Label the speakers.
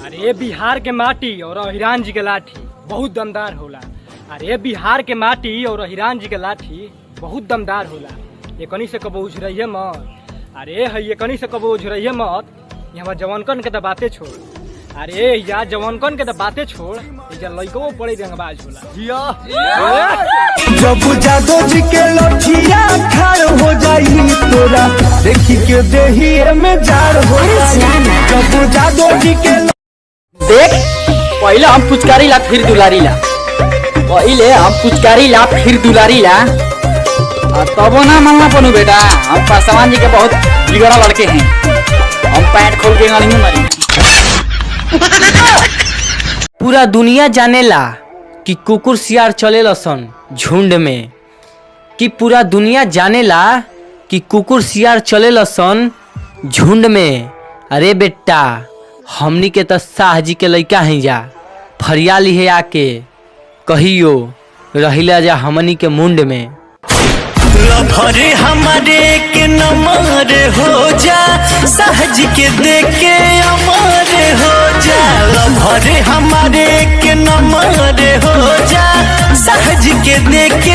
Speaker 1: अरे बिहार के माटी और अहिरान जी के लाठी बहुत दमदार होला। अरे बिहार के माटी और अहिरान जी के लाठी बहुत दमदार होला। ये कनी से कबो उझरइए मत। अरे है ये कनी से कबो उझरइए मत। ये हमार जवानकन के तो बातें छोड़। अरे या जवानकन के तो बातें छोड़, ये लइको पड़े रंगबाज होला।
Speaker 2: जब जादो जी के लठिया खाड़ हो जाई तोरा देखी के देही में जाड़ हो जाई। जब जादो जी के
Speaker 3: देख पहले हम पुचकारी ला फिर दुलारी ला, पहले हम पुचकारी ला फिर दुलारी ला। तबो ना मानना पनु बेटा, हम पासवान जी के बहुत बिगड़ा लड़के हैं। हम पैंट खोल के नहीं मारी। पूरा दुनिया जानेला कि कुकुर सियार चले लसन झुंड में, कि पूरा दुनिया जानेला कि कुकुर सियार चले लसन झुंड में। अरे बेटा हमनी के तो शाह जी के लइका हैं जा, फरियाली है आके कहियो रहिला जा हमनी के मुंड में।
Speaker 2: लभरे हमारे के नमर हो जा, सहज के देके अमर हो जा। लभरे हमारे के नमर हो जा, सहज के देके